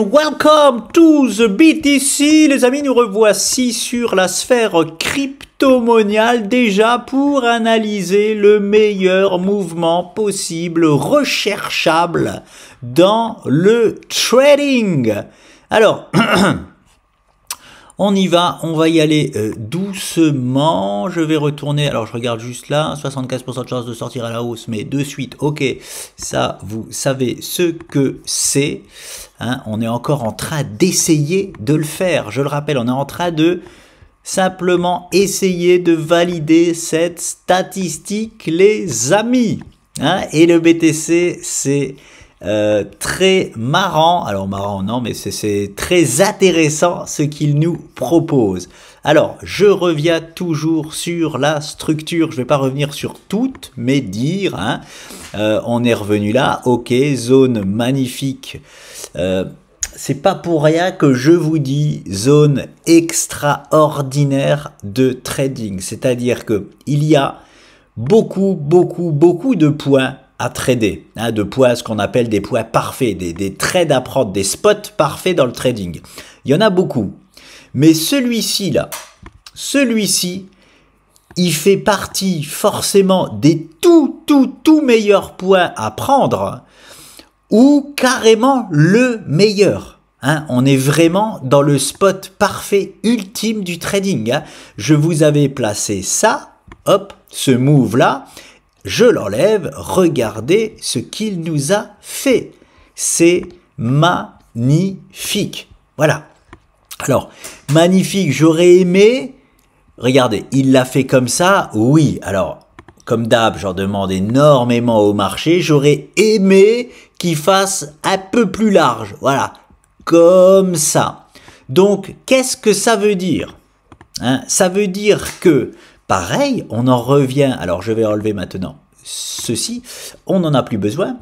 welcome to the BTC. Les amis, nous revoici sur la sphère crypto-moniale déjà pour analyser le meilleur mouvement possible, recherchable dans le trading. Alors, on y va, on va y aller doucement. Je vais retourner, alors je regarde juste là, 75% de chance de sortir à la hausse, mais de suite, ok, ça vous savez ce que c'est. Hein, on est encore en train d'essayer de le faire. Je le rappelle, on est en train de simplement essayer de valider cette statistique, les amis. Hein, et le BTC, c'est très marrant, alors marrant non, mais c'est très intéressant ce qu'il nous propose. Alors, je reviens toujours sur la structure, je vais pas revenir sur toutes mes dires, hein. On est revenu là, ok, zone magnifique, c'est pas pour rien que je vous dis zone extraordinaire de trading, c'est-à-dire que il y a beaucoup de points à trader, hein, de points, ce qu'on appelle des points parfaits, des trades à prendre, des spots parfaits dans le trading. Il y en a beaucoup. Mais celui-ci là, il fait partie forcément des tout meilleurs points à prendre ou carrément le meilleur. Hein, on est vraiment dans le spot parfait ultime du trading. Hein. Je vous avais placé ça, hop, ce move là. Je l'enlève, regardez ce qu'il nous a fait. C'est magnifique. Voilà. Alors, magnifique, j'aurais aimé. Regardez, il l'a fait comme ça. Oui, alors, comme d'hab, j'en demande énormément au marché. J'aurais aimé qu'il fasse un peu plus large. Voilà, comme ça. Donc, qu'est-ce que ça veut dire? Hein, ça veut dire que pareil, on en revient, alors je vais enlever maintenant ceci, on n'en a plus besoin,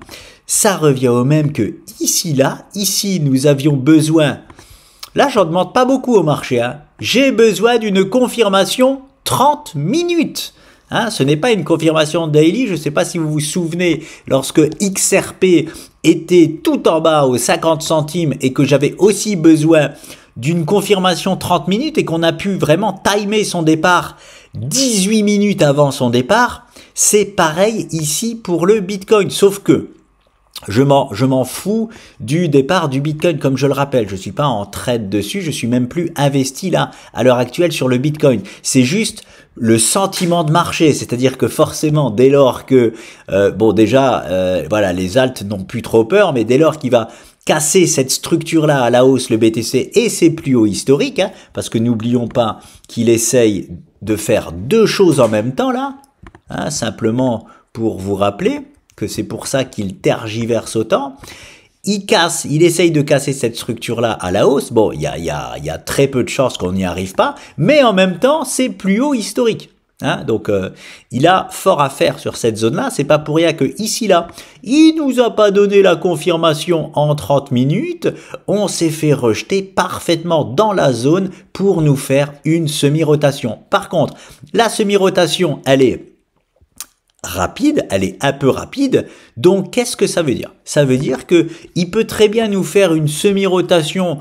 ça revient au même que ici, là, ici nous avions besoin, là j'en demande pas beaucoup au marché, hein. J'ai besoin d'une confirmation 30 minutes. Hein, ce n'est pas une confirmation daily, je ne sais pas si vous vous souvenez, lorsque XRP était tout en bas aux 50 centimes et que j'avais aussi besoin d'une confirmation 30 minutes et qu'on a pu vraiment timer son départ 18 minutes avant son départ, c'est pareil ici pour le Bitcoin, sauf que je m'en fous du départ du Bitcoin, comme je le rappelle, je suis pas en trade dessus, je suis même plus investi là, à l'heure actuelle sur le Bitcoin, c'est juste le sentiment de marché, c'est-à-dire que forcément, dès lors que, bon déjà, voilà, les alts n'ont plus trop peur, mais dès lors qu'il va casser cette structure-là à la hausse, le BTC, et ses plus hauts historiques, hein, parce que n'oublions pas qu'il essaye de faire deux choses en même temps là, hein, simplement pour vous rappeler que c'est pour ça qu'il tergiverse autant. Il essaye de casser cette structure-là à la hausse. Bon, il y a très peu de chances qu'on n'y arrive pas, mais en même temps, c'est plus haut historique. Hein, donc, il a fort à faire sur cette zone-là. C'est pas pour rien que ici, là, il nous a pas donné la confirmation en 30 minutes. On s'est fait rejeter parfaitement dans la zone pour nous faire une semi-rotation. Par contre, la semi-rotation, elle est rapide, elle est un peu rapide. Donc, qu'est-ce que ça veut dire? Ça veut dire que il peut très bien nous faire une semi-rotation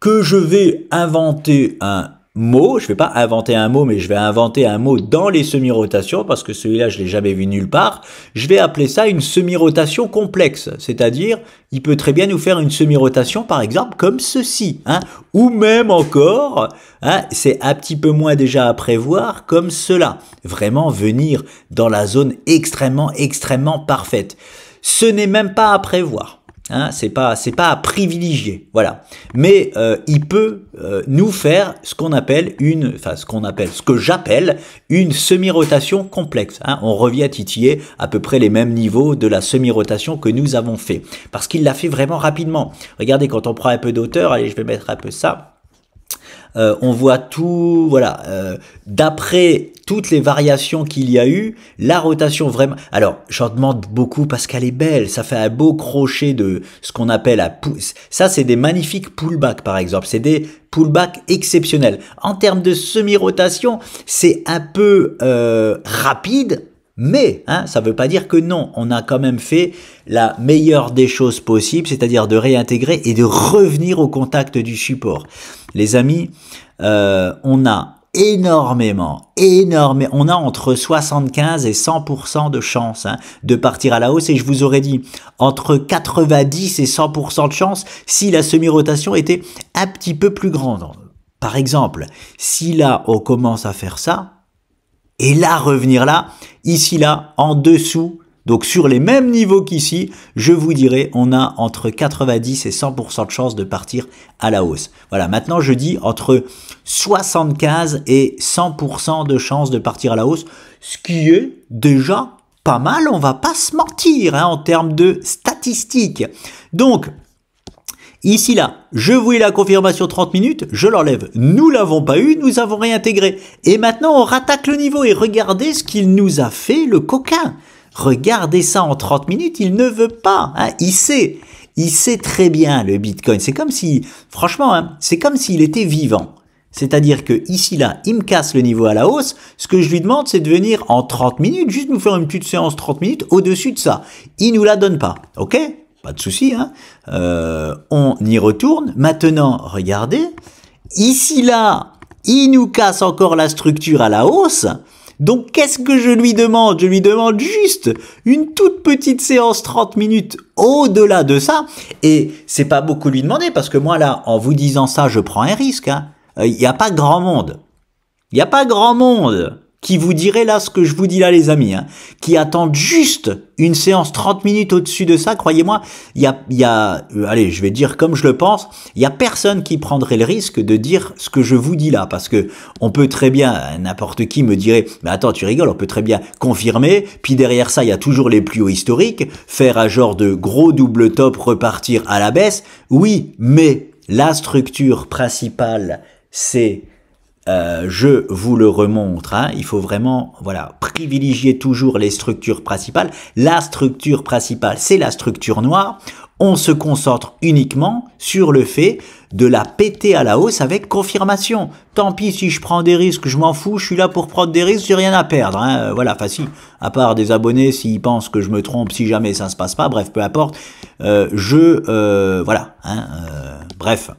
que je vais inventer un mot, je vais pas inventer un mot, mais je vais inventer un mot dans les semi-rotations, parce que celui-là, je l'ai jamais vu nulle part. Je vais appeler ça une semi-rotation complexe, c'est-à-dire, il peut très bien nous faire une semi-rotation, par exemple, comme ceci, hein, ou même encore, hein, c'est un petit peu moins déjà à prévoir, comme cela. Vraiment venir dans la zone extrêmement parfaite. Ce n'est même pas à prévoir. Hein, c'est pas à privilégier, voilà. Mais il peut nous faire ce qu'on appelle ce que j'appelle une semi-rotation complexe. Hein. On revient titiller à peu près les mêmes niveaux de la semi-rotation que nous avons fait, parce qu'il l'a fait vraiment rapidement. Regardez, quand on prend un peu d'auteur, allez, je vais mettre un peu ça. On voit tout, voilà, d'après toutes les variations qu'il y a eu, la rotation vraiment, alors j'en demande beaucoup parce qu'elle est belle, ça fait un beau crochet de ce qu'on appelle ça c'est des magnifiques pullbacks par exemple, c'est des pullbacks exceptionnels. En termes de semi-rotation, c'est un peu rapide, Mais, hein, ça ne veut pas dire que non, on a quand même fait la meilleure des choses possibles, c'est-à-dire de réintégrer et de revenir au contact du support. Les amis, on a on a entre 75 et 100% de chance hein, de partir à la hausse, et je vous aurais dit entre 90 et 100% de chance si la semi-rotation était un petit peu plus grande. Par exemple, si là on commence à faire ça, et là revenir là, ici là, en dessous, donc sur les mêmes niveaux qu'ici, je vous dirais, on a entre 90 et 100% de chances de partir à la hausse. Voilà, maintenant je dis entre 75 et 100% de chances de partir à la hausse, ce qui est déjà pas mal, on va pas se mentir hein, en termes de statistiques. Donc, ici là, je voulais la confirmation 30 minutes, je l'enlève. Nous l'avons pas eu, nous avons réintégré. Et maintenant on rattaque le niveau et regardez ce qu'il nous a fait le coquin. Regardez ça en 30 minutes, il ne veut pas, hein, il sait très bien le Bitcoin. C'est comme si, franchement, hein, c'est comme s'il était vivant. C'est-à-dire que ici là, il me casse le niveau à la hausse. Ce que je lui demande, c'est de venir en 30 minutes, juste nous faire une petite séance 30 minutes au-dessus de ça. Il nous la donne pas, ok? Pas de souci, hein. On y retourne. Maintenant, regardez, ici là, il nous casse encore la structure à la hausse. Donc, qu'est-ce que je lui demande? Je lui demande juste une toute petite séance 30 minutes au-delà de ça. Et c'est pas beaucoup lui demander parce que moi, là, en vous disant ça, je prends un risque. Hein. Il n'y a pas grand monde. Il n'y a pas grand monde qui vous dirait là ce que je vous dis là, les amis, hein, qui attendent juste une séance 30 minutes au-dessus de ça. Croyez-moi, allez, je vais dire comme je le pense, il y a personne qui prendrait le risque de dire ce que je vous dis là, parce que on peut très bien, n'importe qui me dirait, mais attends, tu rigoles, on peut très bien confirmer, puis derrière ça, il y a toujours les plus hauts historiques, faire un genre de gros double top, repartir à la baisse. Oui, mais la structure principale, c'est je vous le remontre, hein, il faut vraiment voilà, privilégier toujours les structures principales. La structure principale, c'est la structure noire. On se concentre uniquement sur le fait de la péter à la hausse avec confirmation. Tant pis si je prends des risques, je m'en fous, je suis là pour prendre des risques, j'ai rien à perdre. Hein. Voilà, enfin si, à part des abonnés s'ils pensent que je me trompe, si jamais ça se passe pas, bref, peu importe. Voilà, hein, bref.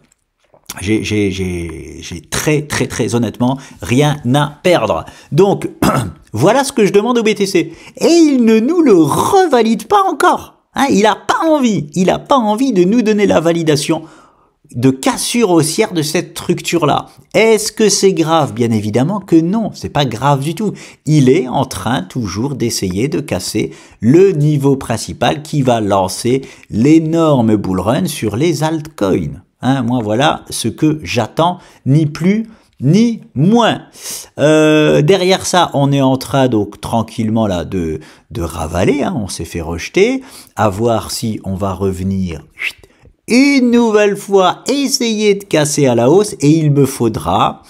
J'ai très honnêtement rien à perdre. Donc, voilà ce que je demande au BTC. Et il ne nous le revalide pas encore. Hein, il a pas envie de nous donner la validation de cassure haussière de cette structure-là. Est-ce que c'est grave? Bien évidemment que non, c'est pas grave du tout. Il est en train toujours d'essayer de casser le niveau principal qui va lancer l'énorme bull run sur les altcoins. Hein, moi, voilà ce que j'attends, ni plus ni moins. Derrière ça, on est en train donc tranquillement là de ravaler. Hein, on s'est fait rejeter. À voir si on va revenir une nouvelle fois, essayer de casser à la hausse. Et il me faudra,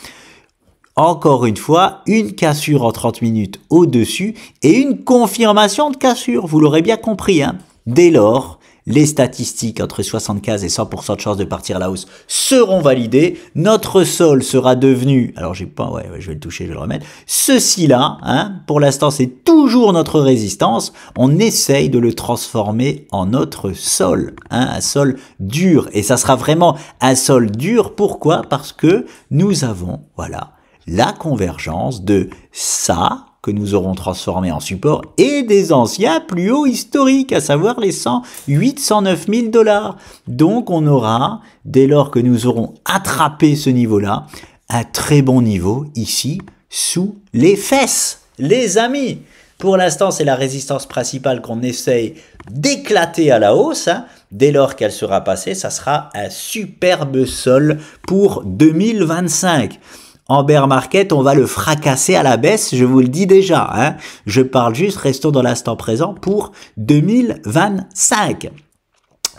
encore une fois, une cassure en 30 minutes au-dessus et une confirmation de cassure. Vous l'aurez bien compris. Hein. Dès lors, les statistiques entre 75 et 100% de chances de partir à la hausse seront validées. Notre sol sera devenu, alors j'ai pas, ouais, je vais le toucher, je vais le remettre. Ceci là, hein, pour l'instant, c'est toujours notre résistance. On essaye de le transformer en notre sol, hein, un sol dur. Et ça sera vraiment un sol dur. Pourquoi? Parce que nous avons, voilà, la convergence de ça, que nous aurons transformé en support, et des anciens plus hauts historiques, à savoir les 108, 109 000 $. Donc on aura, dès lors que nous aurons attrapé ce niveau-là, un très bon niveau ici, sous les fesses. Les amis, pour l'instant, c'est la résistance principale qu'on essaye d'éclater à la hausse. Hein. Dès lors qu'elle sera passée, ça sera un superbe sol pour 2025. En bear market, on va le fracasser à la baisse, je vous le dis déjà. Hein. Je parle juste, restons dans l'instant présent pour 2025.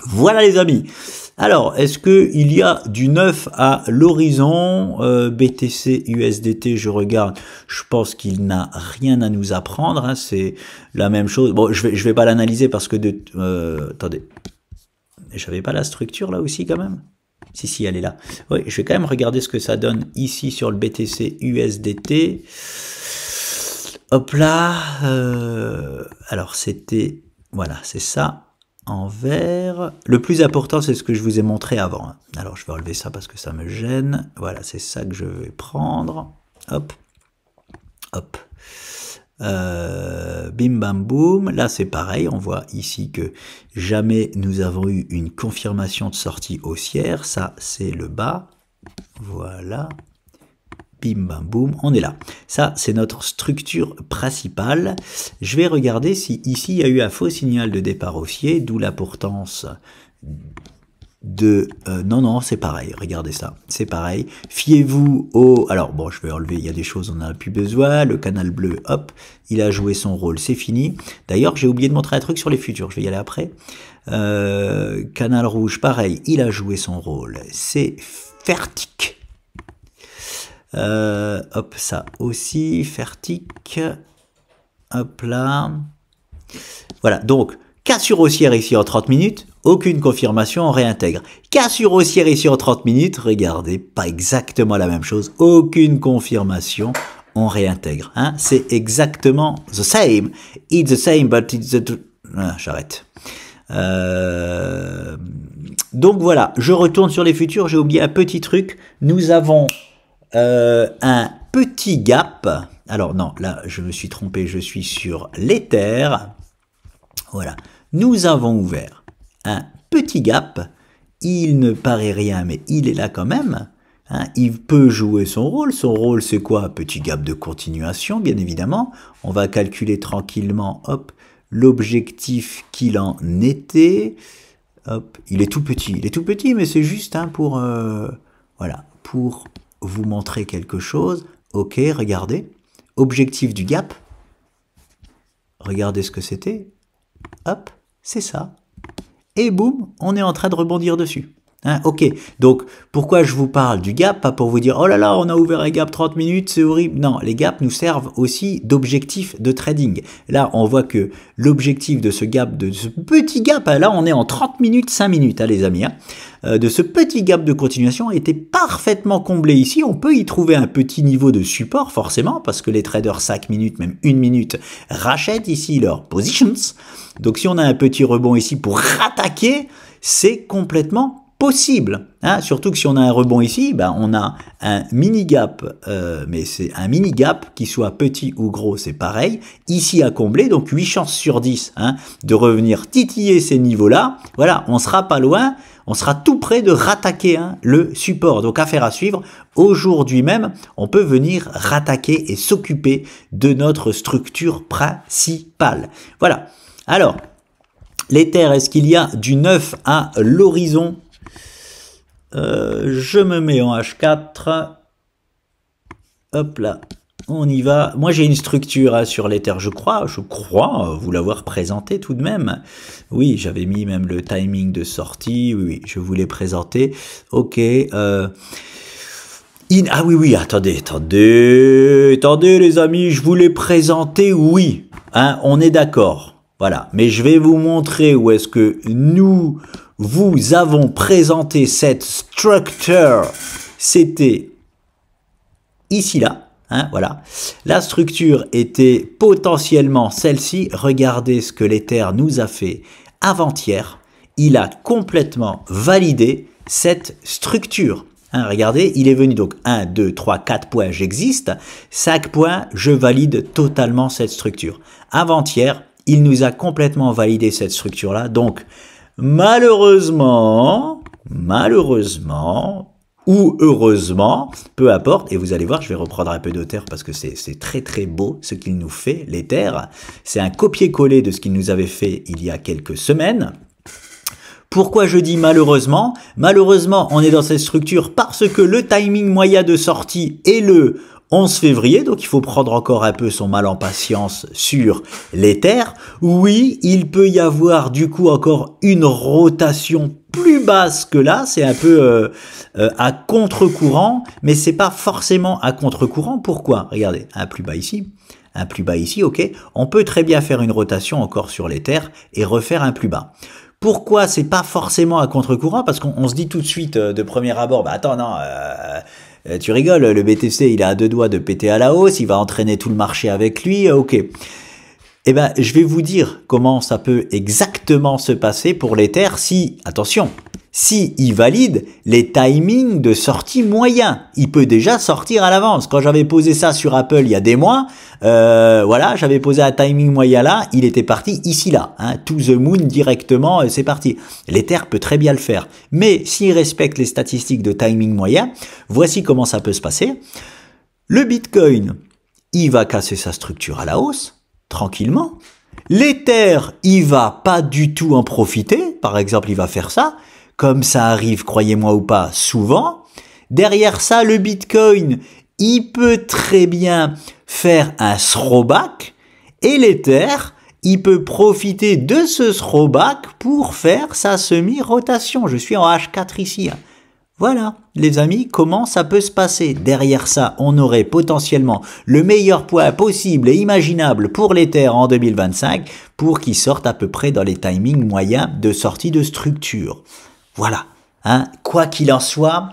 Voilà les amis. Alors, est-ce qu'il y a du neuf à l'horizon? BTC, USDT, je regarde. Je pense qu'il n'a rien à nous apprendre. Hein. C'est la même chose. Bon, je vais pas l'analyser parce que attendez. J'avais pas la structure là aussi quand même? Si, elle est là. Oui, je vais quand même regarder ce que ça donne ici sur le BTC USDT. Hop là, alors c'était, voilà, c'est ça, en vert. Le plus important, c'est ce que je vous ai montré avant. Hein. Alors, je vais enlever ça parce que ça me gêne. Voilà, c'est ça que je vais prendre. Hop, hop. Bim bam boum, là c'est pareil, on voit ici que jamais nous avons eu une confirmation de sortie haussière, ça c'est le bas, voilà, bim bam boum, on est là. Ça c'est notre structure principale. Je vais regarder si ici il y a eu un faux signal de départ haussier, d'où l'importance de... non, c'est pareil, regardez ça, c'est pareil. Fiez-vous au... Alors, bon, je vais enlever, il y a des choses, on n'a plus besoin. Le canal bleu, hop, il a joué son rôle, c'est fini. D'ailleurs, j'ai oublié de montrer un truc sur les futurs, je vais y aller après. Canal rouge, pareil, il a joué son rôle, c'est Fertic. Hop, ça aussi, Fertic. Hop là. Voilà, donc... Cassure haussière ici en 30 minutes, aucune confirmation, on réintègre. Cassure haussière ici en 30 minutes, regardez, pas exactement la même chose, aucune confirmation, on réintègre. Hein? C'est exactement the same. It's the same, but it's the... Ah, j'arrête. Donc voilà, je retourne sur les futurs, j'ai oublié un petit truc. Nous avons un petit gap. Alors non, là, je me suis trompé, je suis sur l'Ether. Voilà. Nous avons ouvert un petit gap, il ne paraît rien, mais il est là quand même, hein. Il peut jouer son rôle c'est quoi? Petit gap de continuation, bien évidemment, on va calculer tranquillement, hop, l'objectif qu'il en était, hop, il est tout petit, mais c'est juste hein, pour, voilà, pour vous montrer quelque chose, ok, regardez, objectif du gap, regardez ce que c'était, hop, c'est ça. Et boum, on est en train de rebondir dessus. Hein, ok, donc pourquoi je vous parle du gap? Pas pour vous dire, oh là là, on a ouvert un gap 30 minutes, c'est horrible. Non, les gaps nous servent aussi d'objectif de trading. Là, on voit que l'objectif de ce gap, de ce petit gap, là, on est en 30 minutes, 5 minutes, hein, les amis. Hein, de ce petit gap de continuation était parfaitement comblé ici. On peut y trouver un petit niveau de support, forcément, parce que les traders 5 minutes, même 1 minute, rachètent ici leurs positions. Donc, si on a un petit rebond ici pour rattaquer, c'est complètement possible, hein, surtout que si on a un rebond ici, ben on a un mini gap, mais c'est un mini gap qui soit petit ou gros, c'est pareil, ici à combler, donc 8 chances sur 10 hein, de revenir titiller ces niveaux-là, voilà, on sera pas loin, on sera tout près de rattaquer hein, le support, donc affaire à suivre, aujourd'hui même, on peut venir rattaquer et s'occuper de notre structure principale, voilà, alors, l'Ether, est-ce qu'il y a du neuf à l'horizon? Je me mets en H4. Hop là, on y va. Moi, j'ai une structure hein, sur l'Ether, je crois vous l'avoir présenté tout de même. Oui, j'avais mis même le timing de sortie. Oui, je vous l'ai présenté. Ok. Ah oui, attendez les amis, je vous l'ai présenté, oui. Hein, on est d'accord. Voilà, mais je vais vous montrer où est-ce que vous avons présenté cette structure. C'était ici là, hein, voilà. La structure était potentiellement celle-ci. Regardez ce que l'Ether nous a fait avant-hier. Il a complètement validé cette structure. Hein, regardez, il est venu donc 1, 2, 3, 4 points, j'existe. 5 points, je valide totalement cette structure. Avant-hier, il nous a complètement validé cette structure-là. Donc, malheureusement, ou heureusement, peu importe, et vous allez voir, je vais reprendre un peu d'Ether parce que c'est très très beau ce qu'il nous fait, l'Ether. C'est un copier-coller de ce qu'il nous avait fait il y a quelques semaines. Pourquoi je dis malheureusement? Malheureusement, on est dans cette structure parce que le timing moyen de sortie est le 11 février, donc il faut prendre encore un peu son mal en patience sur l'Ether. Oui, il peut y avoir du coup encore une rotation plus basse que là, c'est un peu à contre-courant, mais c'est pas forcément à contre-courant. Pourquoi? Regardez, un plus bas ici, ok. On peut très bien faire une rotation encore sur l'Ether et refaire un plus bas. Pourquoi c'est pas forcément à contre-courant? Parce qu'on se dit tout de suite de premier abord, bah attends, non, tu rigoles, le BTC il est à deux doigts de péter à la hausse, il va entraîner tout le marché avec lui, ok. Eh ben, je vais vous dire comment ça peut exactement se passer pour l'Ether si, attention, si il valide les timings de sortie moyens. Il peut déjà sortir à l'avance. Quand j'avais posé ça sur Apple il y a des mois, voilà, j'avais posé un timing moyen là, il était parti ici là, hein, to the moon directement, c'est parti. L'Ether peut très bien le faire. Mais s'il respecte les statistiques de timing moyen, voici comment ça peut se passer. Le Bitcoin, il va casser sa structure à la hausse, tranquillement. L'Ether, il va pas du tout en profiter. Par exemple, il va faire ça. Comme ça arrive, croyez-moi ou pas, souvent. Derrière ça, le Bitcoin, il peut très bien faire un throwback. Et l'Ether, il peut profiter de ce throwback pour faire sa semi-rotation. Je suis en H4 ici. Voilà, les amis, comment ça peut se passer? Derrière ça, on aurait potentiellement le meilleur point possible et imaginable pour l'Ether en 2025 pour qu'il sorte à peu près dans les timings moyens de sortie de structure. Voilà, hein, quoi qu'il en soit,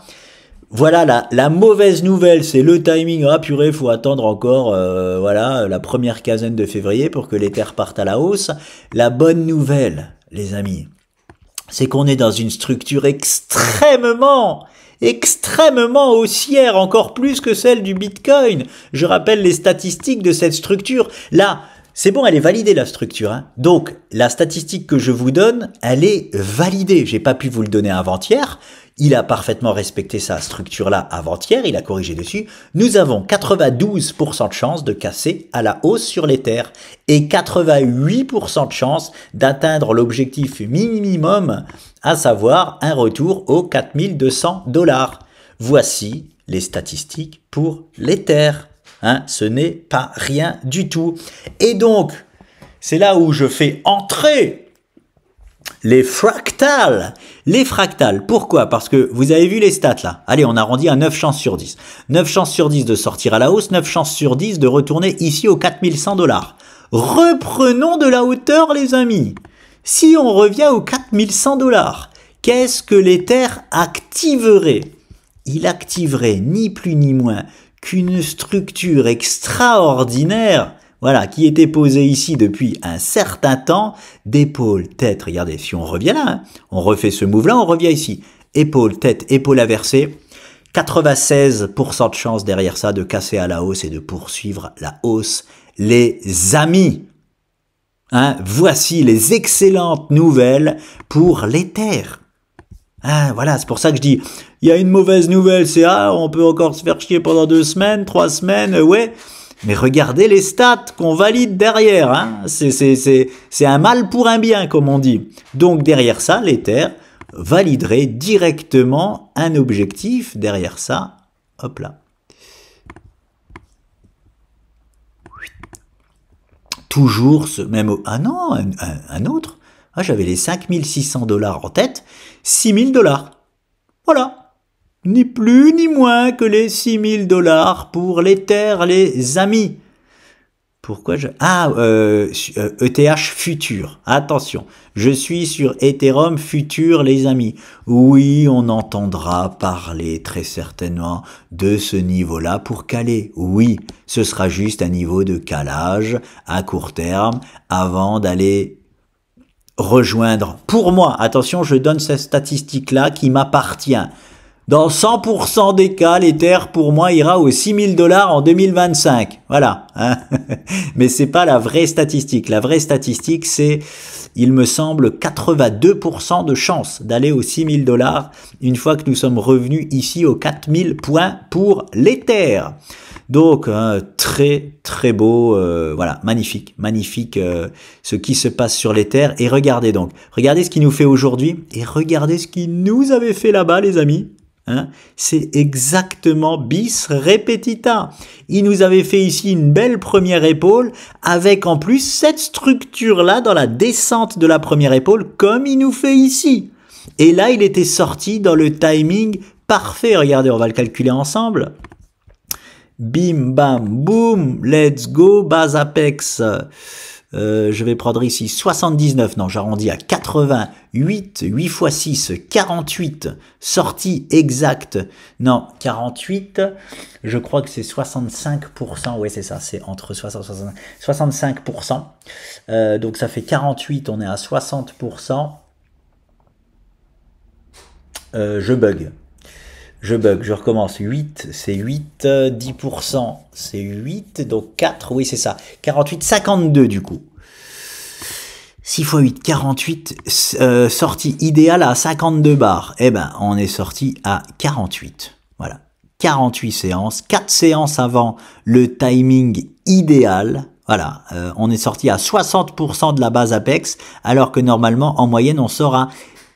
voilà la mauvaise nouvelle, c'est le timing. Ah purée, faut attendre encore voilà la première quinzaine de février pour que l'Ether parte à la hausse. La bonne nouvelle, les amis, c'est qu'on est dans une structure extrêmement haussière, encore plus que celle du Bitcoin. Je rappelle les statistiques de cette structure. Là, c'est bon, elle est validée la structure. Hein. Donc, la statistique que je vous donne, elle est validée. J'ai pas pu vous le donner avant-hier. Il a parfaitement respecté sa structure-là avant-hier, il a corrigé dessus. Nous avons 92% de chance de casser à la hausse sur l'Ether et 88% de chance d'atteindre l'objectif minimum, à savoir un retour aux 4200 $. Voici les statistiques pour l'Ether. Hein, ce n'est pas rien du tout. Et donc, c'est là où je fais entrer les fractales. Les fractales, pourquoi? Parce que vous avez vu les stats là. Allez, on arrondit à 9 chances sur 10. 9 chances sur 10 de sortir à la hausse, 9 chances sur 10 de retourner ici aux 4100 $. Reprenons de la hauteur, les amis. Si on revient aux 4100 $, qu'est-ce que l'Ether activerait? Il activerait ni plus ni moins qu'une structure extraordinaire, voilà, qui était posée ici depuis un certain temps, d'épaule, tête, regardez, si on revient là, hein, on refait ce move-là, on revient ici, épaule, tête, épaule inversée, 96% de chance derrière ça de casser à la hausse et de poursuivre la hausse, les amis. Hein, voici les excellentes nouvelles pour l'Ether. Ah, voilà, c'est pour ça que je dis, il y a une mauvaise nouvelle, c'est on peut encore se faire chier pendant 2 semaines, 3 semaines, ouais. Mais regardez les stats qu'on valide derrière, hein. C'est un mal pour un bien, comme on dit. Donc derrière ça, l'Ether validerait directement un objectif. Derrière ça, hop là. Toujours ce même... Ah non, un autre. Ah, j'avais les 5600 $ en tête. 6000 $. Voilà. Ni plus ni moins que les 6000 $ pour l'Ether, les amis. Pourquoi je... Ah, ETH futur. Attention, je suis sur Ethereum futur, les amis. Oui, on entendra parler très certainement de ce niveau-là pour caler. Oui, ce sera juste un niveau de calage à court terme avant d'aller rejoindre. Pour moi, attention, je donne cette statistique-là qui m'appartient. Dans 100% des cas, l'Ether, pour moi, ira aux 6000 $ en 2025. Voilà. Hein. Mais c'est pas la vraie statistique. La vraie statistique, c'est, il me semble, 82% de chance d'aller aux 6000 $ une fois que nous sommes revenus ici aux 4000 points pour l'Ether. Donc, très, très beau, voilà, magnifique, magnifique ce qui se passe sur l'Ether. Et regardez donc, regardez ce qu'il nous fait aujourd'hui et regardez ce qu'il nous avait fait là-bas, les amis. Hein, c'est exactement bis repetita. Il nous avait fait ici une belle première épaule avec en plus cette structure-là dans la descente de la première épaule comme il nous fait ici. Et là, il était sorti dans le timing parfait. Regardez, on va le calculer ensemble. Bim, bam, boum, let's go, base apex. Je vais prendre ici 79, non, j'arrondis à 88, 8 x 6, 48, sortie exacte, non, 48, je crois que c'est 65%, ouais c'est ça, c'est entre 60 et 65%, donc ça fait 48, on est à 60%, je bug, je recommence, 8, c'est 8, 10%, c'est 8, donc 4, oui c'est ça, 48, 52 du coup. 6 x 8, 48, sortie idéale à 52 bars. Eh ben, on est sorti à 48. Voilà. 48 séances, 4 séances avant le timing idéal. Voilà, on est sorti à 60% de la base Apex, alors que normalement, en moyenne, on sort à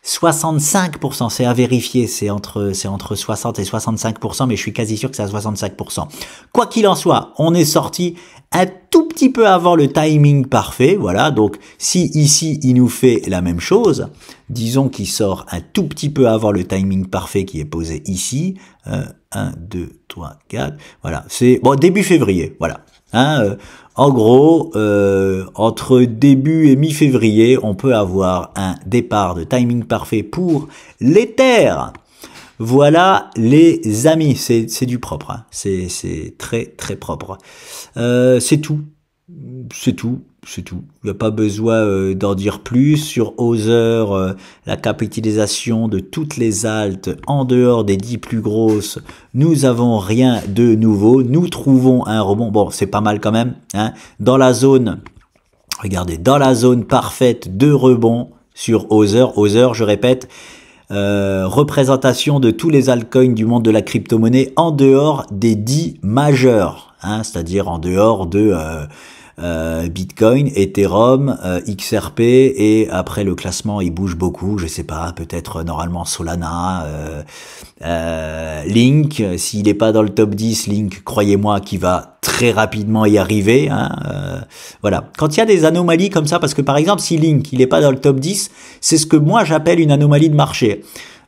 65%, c'est à vérifier, c'est entre 60 et 65%, mais je suis quasi sûr que c'est à 65%. Quoi qu'il en soit, on est sorti un tout petit peu avant le timing parfait, voilà, donc si ici il nous fait la même chose, disons qu'il sort un tout petit peu avant le timing parfait qui est posé ici, 1, 2, 3, 4, voilà, c'est bon, début février, voilà. Hein, en gros, entre début et mi-février, on peut avoir un départ de timing parfait pour l'Ether. Voilà les amis, c'est du propre, hein. C'est très très propre. C'est tout, c'est tout. C'est tout. Il n'y a pas besoin d'en dire plus. Sur Other, la capitalisation de toutes les altes en dehors des 10 plus grosses, nous avons rien de nouveau. Nous trouvons un rebond. Bon, c'est pas mal quand même, hein. Dans la zone, regardez, dans la zone parfaite de rebond sur Other. Other, je répète, représentation de tous les altcoins du monde de la crypto-monnaie en dehors des 10 majeurs, hein, c'est-à-dire en dehors de... Bitcoin, Ethereum, XRP, et après le classement il bouge beaucoup, je sais pas, peut-être normalement Solana, Link, s'il n'est pas dans le top 10, Link, croyez-moi qu'il va très rapidement y arriver, hein, voilà. Quand il y a des anomalies comme ça, parce que par exemple si Link il n'est pas dans le top 10, c'est ce que moi j'appelle une anomalie de marché.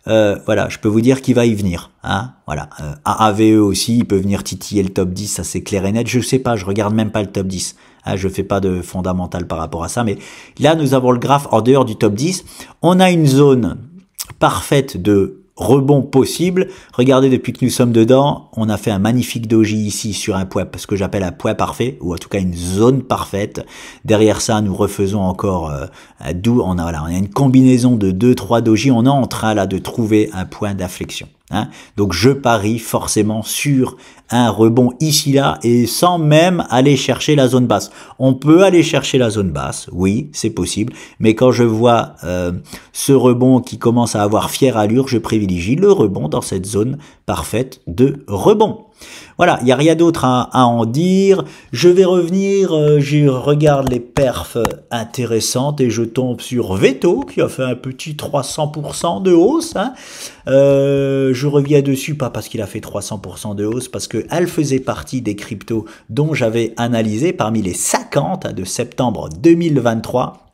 Voilà, je peux vous dire qu'il va y venir, hein, voilà. AAVE aussi, il peut venir titiller le top 10, ça c'est clair et net. Je sais pas, je regarde même pas le top 10. Hein, je fais pas de fondamental par rapport à ça, mais là nous avons le graphe en dehors du top 10. On a une zone parfaite de rebond possible. Regardez, depuis que nous sommes dedans, on a fait un magnifique doji ici sur un point, ce que j'appelle un point parfait, ou en tout cas une zone parfaite. Derrière ça, nous refaisons encore on a une combinaison de 2-3 doji. On est en train là de trouver un point d'inflexion. Hein. Donc je parie forcément sur un rebond ici là et sans même aller chercher la zone basse. On peut aller chercher la zone basse, oui, c'est possible, mais quand je vois ce rebond qui commence à avoir fière allure, je privilégie le rebond dans cette zone parfaite de rebond. Voilà, il n'y a rien d'autre à en dire. Je vais revenir, je regarde les perfs intéressantes et je tombe sur Veto qui a fait un petit 300% de hausse. Hein. Je reviens dessus, pas parce qu'il a fait 300% de hausse, parce qu'elle faisait partie des cryptos dont j'avais analysé parmi les 50 de septembre 2023.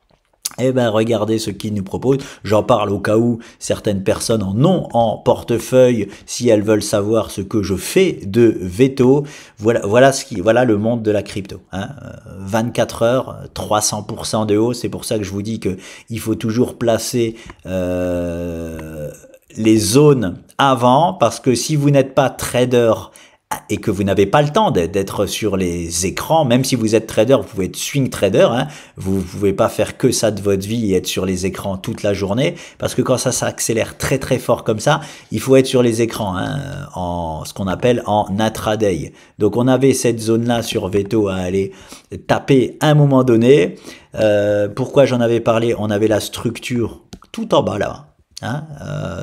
Eh ben, regardez ce qu'il nous propose. J'en parle au cas où certaines personnes en ont en portefeuille, si elles veulent savoir ce que je fais de Veto. Voilà le monde de la crypto. Hein. 24 heures, 300% de hausse. C'est pour ça que je vous dis que il faut toujours placer les zones avant, parce que si vous n'êtes pas trader et que vous n'avez pas le temps d'être sur les écrans, même si vous êtes trader, vous pouvez être swing trader, hein, vous pouvez pas faire que ça de votre vie et être sur les écrans toute la journée, parce que quand ça s'accélère très très fort comme ça, il faut être sur les écrans, hein, en ce qu'on appelle en intraday. Donc on avait cette zone-là sur Veto à aller taper à un moment donné. Pourquoi j'en avais parlé? On avait la structure tout en bas là. Hein,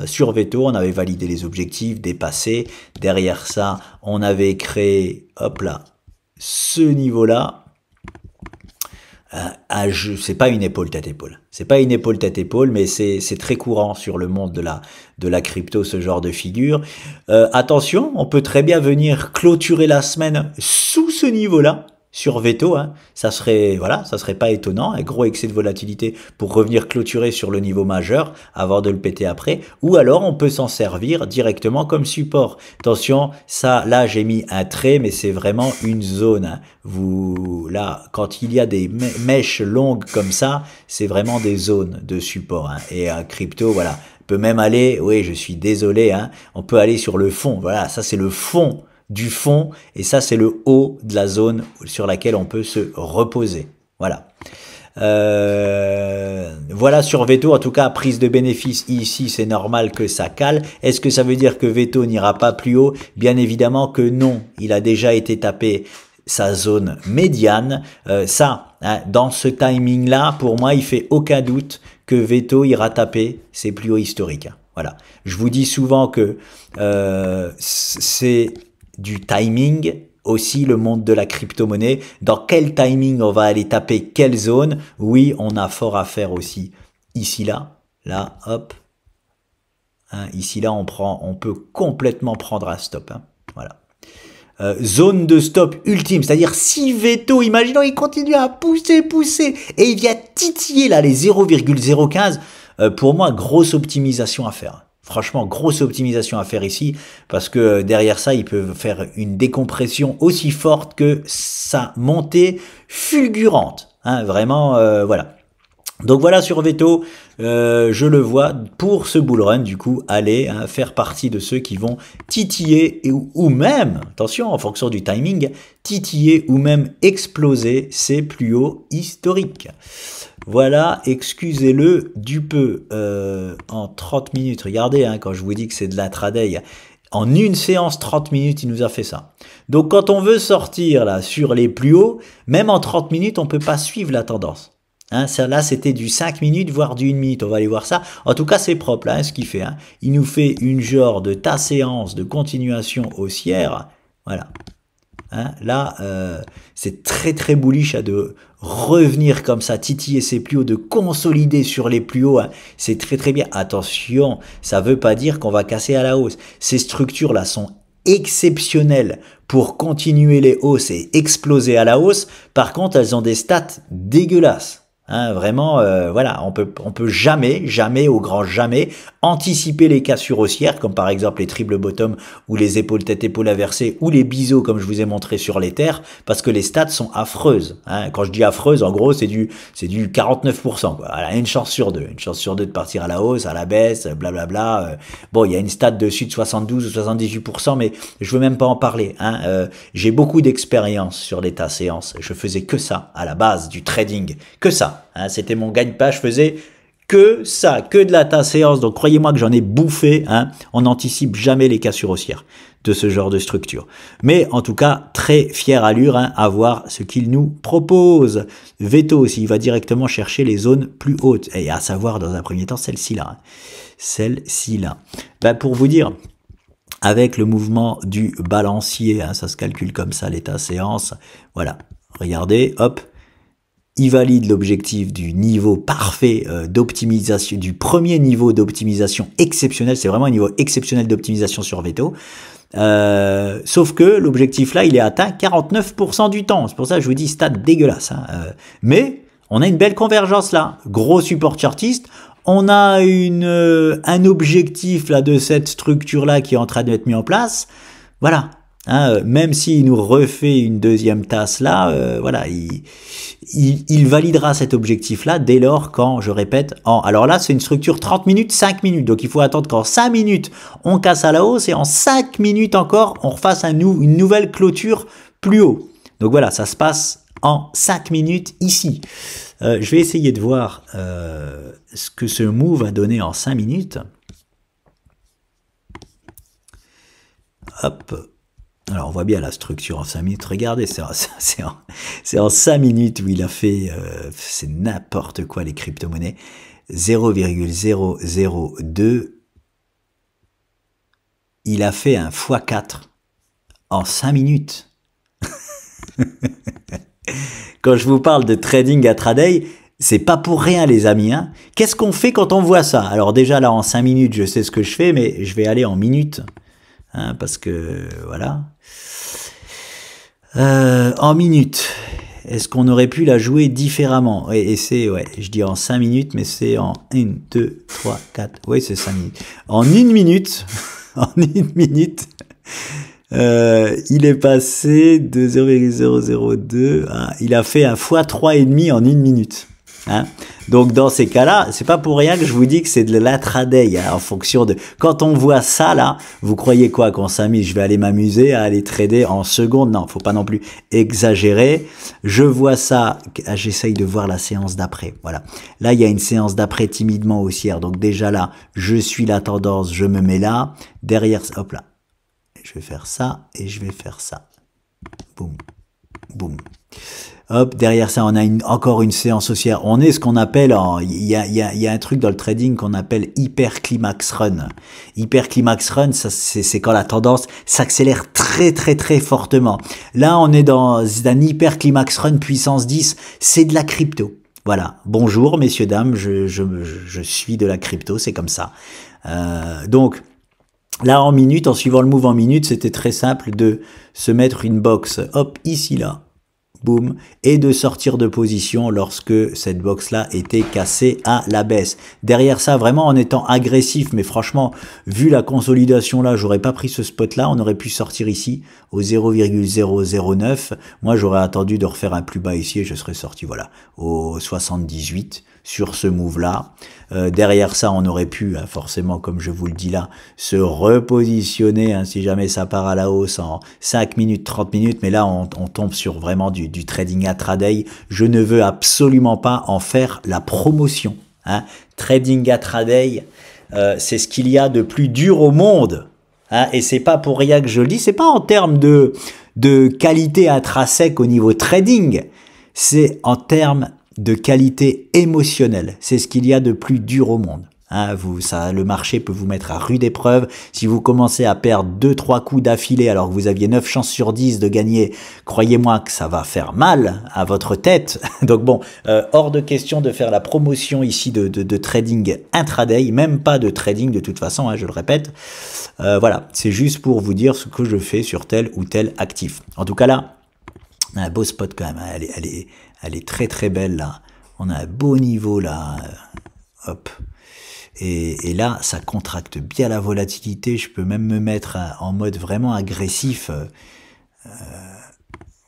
sur Veto, on avait validé les objectifs, dépassé. Derrière ça, on avait créé, hop là, ce niveau-là. C'est pas une épaule tête-épaule. C'est pas une épaule tête-épaule, mais c'est très courant sur le monde de la crypto, ce genre de figure. Attention, on peut très bien venir clôturer la semaine sous ce niveau-là. sur veto, hein. Ça serait, voilà, ça serait pas étonnant, un gros excès de volatilité pour revenir clôturer sur le niveau majeur avant de le péter après, ou alors on peut s'en servir directement comme support. Attention, ça, là, j'ai mis un trait, mais c'est vraiment une zone, hein. Vous, là, quand il y a des mèches longues comme ça, c'est vraiment des zones de support, hein. Et un crypto, voilà, peut même aller, oui, je suis désolé, hein, on peut aller sur le fond, voilà, ça c'est le fond du fond, et ça c'est le haut de la zone sur laquelle on peut se reposer. Voilà. Voilà sur Veto, en tout cas prise de bénéfice ici, c'est normal que ça cale. Est-ce que ça veut dire que Veto n'ira pas plus haut? Bien évidemment que non, il a déjà été tapé sa zone médiane. Ça, hein, dans ce timing là, pour moi il fait aucun doute que Veto ira taper ses plus hauts historiques. Voilà, je vous dis souvent que c'est du timing, aussi le monde de la crypto-monnaie. Dans quel timing on va aller taper quelle zone? Oui, on a fort à faire aussi. Ici, là, hop. Hein, ici, là, on peut complètement prendre un stop. Hein, voilà. Zone de stop ultime, c'est-à-dire si Veto, imaginons, il continue à pousser, et il vient titiller là les 0,015, pour moi, grosse optimisation à faire. Franchement, grosse optimisation à faire ici, parce que derrière ça, ils peuvent faire une décompression aussi forte que sa montée fulgurante. Hein, vraiment, voilà. Donc voilà sur Veto, je le vois pour ce bull run, du coup, aller hein, faire partie de ceux qui vont titiller ou même, attention, en fonction du timing, titiller ou même exploser ses plus hauts historiques. Voilà, excusez-le du peu, en 30 minutes, regardez, hein, quand je vous dis que c'est de l'intraday, en une séance 30 minutes, il nous a fait ça. Donc quand on veut sortir là sur les plus hauts, même en 30 minutes, on peut pas suivre la tendance. Hein, ça, là, c'était du 5 minutes, voire du 1 minute. On va aller voir ça. En tout cas, c'est propre, là, hein, ce qu'il fait. Hein. Il nous fait une genre de ta séance de continuation haussière. Voilà. Hein, là, c'est très, très bullish hein, de revenir comme ça, titiller ses plus hauts, de consolider sur les plus hauts. Hein. C'est très, très bien. Attention, ça veut pas dire qu'on va casser à la hausse. Ces structures-là sont exceptionnelles pour continuer les hausses et exploser à la hausse. Par contre, elles ont des stats dégueulasses. Hein, vraiment, voilà, on peut jamais, au grand jamais, anticiper les cassures haussières, comme par exemple les triple bottom ou les épaules tête épaule inversées ou les biseaux, comme je vous ai montré sur l'Ether, parce que les stats sont affreuses. Hein. Quand je dis affreuse, en gros, c'est du 49%. Quoi. Elle a une chance sur deux de partir à la hausse, à la baisse, blablabla. Bon, il y a une stat dessus de 72 ou 78%, mais je veux même pas en parler. Hein. J'ai beaucoup d'expérience sur l'état séance. Je faisais que ça à la base du trading, que ça. Hein, c'était mon gagne-pain, je faisais que ça, que de la ta séance, donc croyez-moi que j'en ai bouffé, hein, on n'anticipe jamais les cassures haussières de ce genre de structure. Mais en tout cas, très fière allure hein, à voir ce qu'il nous propose. Veto aussi, il va directement chercher les zones plus hautes, et à savoir dans un premier temps celle-ci-là. Hein. Celle-ci-là. Ben, pour vous dire, avec le mouvement du balancier, hein, ça se calcule comme ça, l'état séance, voilà, regardez, hop, il valide l'objectif du niveau parfait d'optimisation, du premier niveau d'optimisation exceptionnel. C'est vraiment un niveau exceptionnel d'optimisation sur Veto. Sauf que l'objectif là, il est atteint 49% du temps. C'est pour ça que je vous dis stat dégueulasse. Hein. Mais on a une belle convergence là. Gros support chartiste. On a un objectif là de cette structure là qui est en train d'être mis en place. Voilà. Hein, même s'il nous refait une deuxième tasse là, voilà, il validera cet objectif-là dès lors quand, je répète, alors là c'est une structure 30 minutes, 5 minutes, donc il faut attendre qu'en 5 minutes on casse à la hausse et en 5 minutes encore on refasse une nouvelle clôture plus haut. Donc voilà, ça se passe en 5 minutes ici. Je vais essayer de voir ce que ce move a donné en 5 minutes. Hop. Alors, on voit bien la structure en 5 minutes. Regardez, c'est en 5 minutes où il a fait, c'est n'importe quoi les crypto-monnaies. 0,002. Il a fait un x4 en 5 minutes. Quand je vous parle de trading intraday, c'est pas pour rien les amis. Hein. Qu'est-ce qu'on fait quand on voit ça? Alors déjà là en 5 minutes, je sais ce que je fais, mais je vais aller en minutes. Hein, parce que voilà. En minutes, est-ce qu'on aurait pu la jouer différemment? Et c'est, ouais, je dis en 5 minutes, mais c'est en 1, 2, 3, 4, oui, c'est 5 minutes. En 1 minute, en 1 minute, il est passé de 0,002 à, il a fait un fois 3,5 en 1 minute. Hein, donc dans ces cas-là, c'est pas pour rien que je vous dis que c'est de l'intraday, hein, en fonction de... Quand on voit ça là, vous croyez quoi qu'on s'amuse? Je vais aller m'amuser à aller trader en secondes? Non, faut pas non plus exagérer. Je vois ça, j'essaye de voir la séance d'après. Voilà. Là, il y a une séance d'après timidement haussière. Donc déjà là, je suis la tendance, je me mets là. Derrière, hop là. Je vais faire ça et je vais faire ça. Boum, boum. Hop, derrière ça, on a encore une séance haussière. On est ce qu'on appelle, il y a un truc dans le trading qu'on appelle hyper climax run. Hyper climax run, ça c'est quand la tendance s'accélère très très très fortement. Là, on est dans un hyper climax run puissance 10, c'est de la crypto. Voilà. Bonjour messieurs dames, je suis de la crypto, c'est comme ça. Donc là en minute, en suivant le move en minute, c'était très simple de se mettre une box, hop, ici là. Boum, et de sortir de position lorsque cette box-là était cassée à la baisse. Derrière ça, vraiment en étant agressif, mais franchement, vu la consolidation là, j'aurais pas pris ce spot-là, on aurait pu sortir ici au 0,009. Moi, j'aurais attendu de refaire un plus bas ici et je serais sorti, voilà, au 78 sur ce move-là. Derrière ça, on aurait pu, hein, forcément, comme je vous le dis là, se repositionner, hein, si jamais ça part à la hausse en 5 minutes, 30 minutes, mais là, on tombe sur vraiment du trading intraday. Je ne veux absolument pas en faire la promotion. Hein. Trading intraday, c'est ce qu'il y a de plus dur au monde. Hein, et c'est pas pour rien que je le dis, c'est pas en termes de qualité intrinsèque au niveau trading, c'est en termes de qualité émotionnelle. C'est ce qu'il y a de plus dur au monde. Hein, le marché peut vous mettre à rude épreuve. Si vous commencez à perdre 2-3 coups d'affilée alors que vous aviez 9 chances sur 10 de gagner, croyez-moi que ça va faire mal à votre tête. Donc bon, hors de question de faire la promotion ici de trading intraday, même pas de trading de toute façon, hein, je le répète. Voilà, c'est juste pour vous dire ce que je fais sur tel ou tel actif. En tout cas là, un beau spot quand même, hein, elle est très très belle là. On a un beau niveau là. Hop. Et là, ça contracte bien la volatilité. Je peux même me mettre en mode vraiment agressif.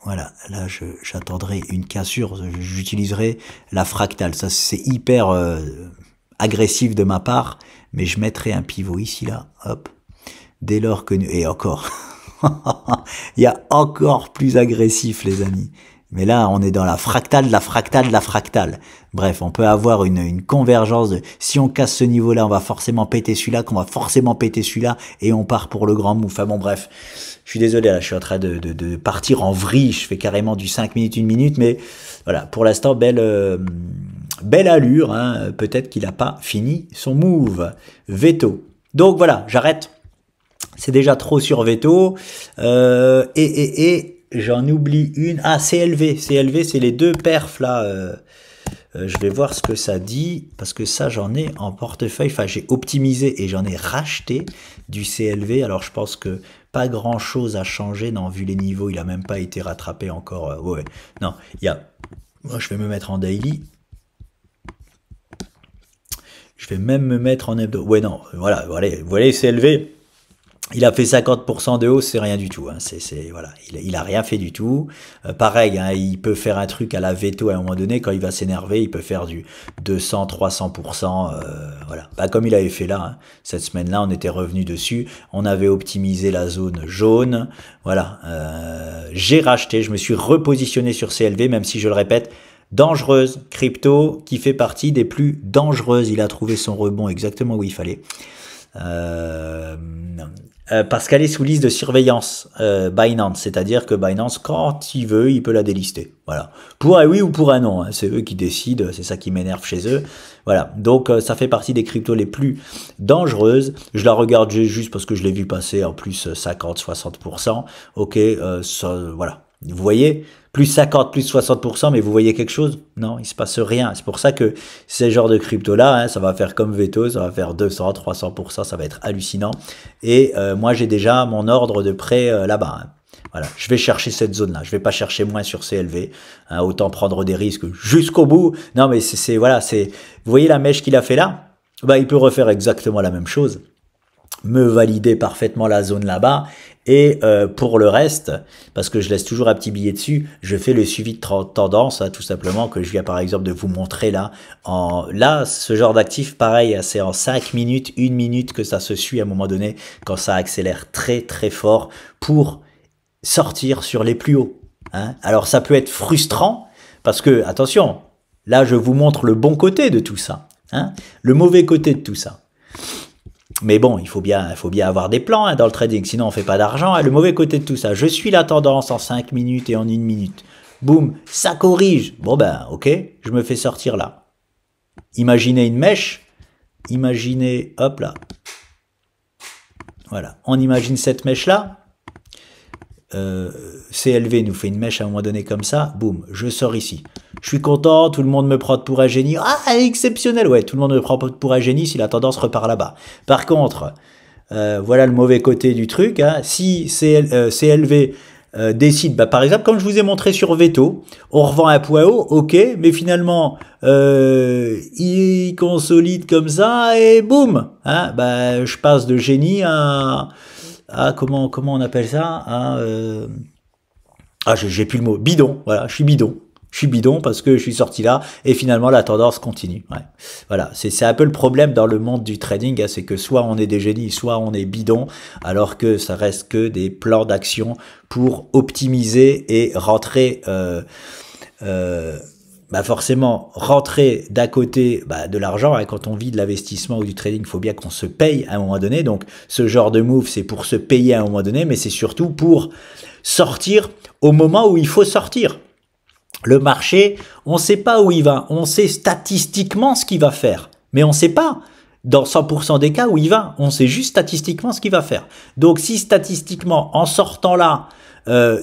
Voilà, là j'attendrai une cassure. J'utiliserai la fractale. Ça c'est hyper agressif de ma part. Mais je mettrai un pivot ici là. Hop. Dès lors que... Et encore. Il y a encore plus agressif les amis. Mais là, on est dans la fractale, la fractale, la fractale. Bref, on peut avoir une convergence de... Si on casse ce niveau-là, on va forcément péter celui-là, qu'on va forcément péter celui-là, et on part pour le grand move. Enfin bon, bref. Je suis désolé, là, je suis en train de partir en vrille. Je fais carrément du 5 minutes, 1 minute, mais voilà, pour l'instant, belle allure. Hein. Peut-être qu'il n'a pas fini son move. Veto. Donc voilà, j'arrête. C'est déjà trop sur veto. J'en oublie une. Ah, CLV. CLV, c'est les deux perfs là. Je vais voir ce que ça dit. Parce que ça, j'en ai en portefeuille. Enfin, j'ai optimisé et j'en ai racheté du CLV. Alors, je pense que pas grand chose a changé. Non, vu les niveaux, il a même pas été rattrapé encore. Ouais. Non, il y a... Moi, je vais me mettre en daily. Je vais même me mettre en hebdo. Ouais, non. Voilà, vous voyez CLV. Il a fait 50% de hausse, c'est rien du tout. Hein. Voilà, il a rien fait du tout. Pareil, hein, il peut faire un truc à la veto à un moment donné. Quand il va s'énerver, il peut faire du 200, 300%. Voilà, bah, comme il avait fait là. Hein. Cette semaine-là, on était revenu dessus. On avait optimisé la zone jaune. Voilà, j'ai racheté. Je me suis repositionné sur CLV, même si je le répète, dangereuse crypto qui fait partie des plus dangereuses. Il a trouvé son rebond exactement où il fallait. Parce qu'elle est sous liste de surveillance Binance, c'est-à-dire que Binance, quand il veut, il peut la délister. Voilà. Pour un oui ou pour un non, hein. C'est eux qui décident, c'est ça qui m'énerve chez eux. Voilà. Donc ça fait partie des cryptos les plus dangereuses. Je la regarde juste parce que je l'ai vu passer en plus 50-60%. Ok, voilà. Vous voyez, plus 50, plus 60%, mais vous voyez quelque chose? Non, il se passe rien. C'est pour ça que ces genres de crypto-là, hein, ça va faire comme Veto, ça va faire 200, 300%, ça va être hallucinant. Et moi, j'ai déjà mon ordre de prêt là-bas. Hein. Voilà, je vais chercher cette zone-là. Je vais pas chercher moins sur CLV. Hein, autant prendre des risques jusqu'au bout. Non, mais voilà, vous voyez la mèche qu'il a fait là? Bah, il peut refaire exactement la même chose. Me valider parfaitement la zone là-bas. Et pour le reste, parce que je laisse toujours un petit billet dessus, je fais le suivi de tendance, hein, tout simplement, que je viens par exemple de vous montrer là. Là, ce genre d'actif, pareil, c'est en 5 minutes, 1 minute que ça se suit à un moment donné, quand ça accélère très très fort pour sortir sur les plus hauts. Hein. Alors ça peut être frustrant, parce que, attention, là je vous montre le bon côté de tout ça, hein, le mauvais côté de tout ça. Mais bon, il faut bien avoir des plans hein, dans le trading, sinon on fait pas d'argent. Hein. Le mauvais côté de tout ça, je suis la tendance en 5 minutes et en 1 minute. Boum, ça corrige. Bon ben, ok, je me fais sortir là. Imaginez une mèche. Imaginez, hop là. Voilà, on imagine cette mèche-là. CLV nous fait une mèche à un moment donné comme ça. Boum, je sors ici. Je suis content, tout le monde me prend pour un génie. Ah, exceptionnel, ouais, tout le monde me prend pour un génie si la tendance repart là-bas. Par contre, voilà le mauvais côté du truc. Hein. Si CLV décide, bah, par exemple, comme je vous ai montré sur Veto, on revend un point haut, ok, mais finalement, il consolide comme ça et boum, hein, bah, je passe de génie à comment on appelle ça, j'ai plus le mot, bidon, voilà, je suis bidon parce que je suis sorti là et finalement la tendance continue. Ouais. Voilà, c'est un peu le problème dans le monde du trading, hein, c'est que soit on est des génies, soit on est bidon, alors que ça reste que des plans d'action pour optimiser et rentrer, forcément rentrer d'à côté de l'argent. Hein, quand on vit de l'investissement ou du trading, il faut bien qu'on se paye à un moment donné. Donc ce genre de move, c'est pour se payer à un moment donné, mais c'est surtout pour sortir au moment où il faut sortir. Le marché, on ne sait pas où il va. On sait statistiquement ce qu'il va faire. Mais on ne sait pas dans 100% des cas où il va. On sait juste statistiquement ce qu'il va faire. Donc si statistiquement, en sortant là,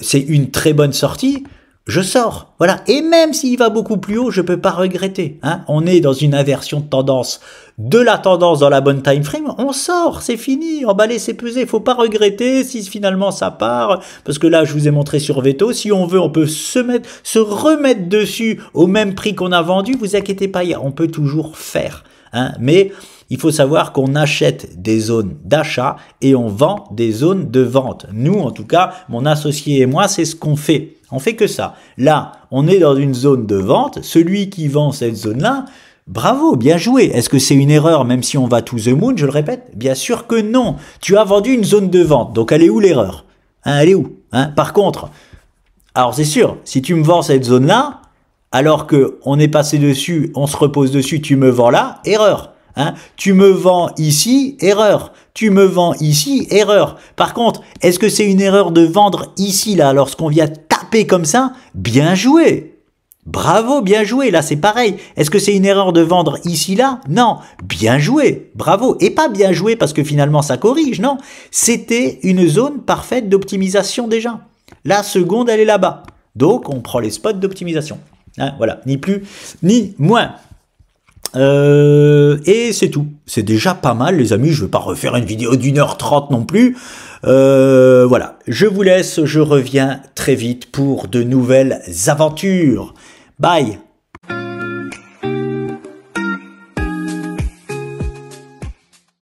c'est une très bonne sortie, je sors. Voilà. Et même s'il va beaucoup plus haut, je peux pas regretter. Hein. On est dans une inversion de tendance. De la tendance dans la bonne time frame, on sort, c'est fini, emballer, c'est pesé, faut pas regretter si finalement ça part, parce que là je vous ai montré sur Veto, si on veut on peut se remettre dessus au même prix qu'on a vendu, vous inquiétez pas, on peut toujours faire, hein, mais il faut savoir qu'on achète des zones d'achat et on vend des zones de vente. Nous en tout cas, mon associé et moi, c'est ce qu'on fait, on fait que ça. Là, on est dans une zone de vente, celui qui vend cette zone-là, bravo, bien joué. Est-ce que c'est une erreur même si on va to the moon, je le répète? Bien sûr que non. Tu as vendu une zone de vente, donc elle est où l'erreur? Hein, elle est où? Hein? Par contre, alors c'est sûr, si tu me vends cette zone-là, alors que on est passé dessus, on se repose dessus, tu me vends là, erreur. Hein? Tu me vends ici, erreur. Tu me vends ici, erreur. Par contre, est-ce que c'est une erreur de vendre ici, là, lorsqu'on vient taper comme ça? Bien joué. Bravo, bien joué, là c'est pareil. Est-ce que c'est une erreur de vendre ici, là? Non, bien joué, bravo. Et pas bien joué parce que finalement ça corrige, non. C'était une zone parfaite d'optimisation déjà. La seconde, elle est là-bas. Donc on prend les spots d'optimisation. Hein, voilà, ni plus ni moins. Et c'est tout. C'est déjà pas mal les amis, je ne vais pas refaire une vidéo d'1h30 non plus. Voilà, je vous laisse, je reviens très vite pour de nouvelles aventures. Bye.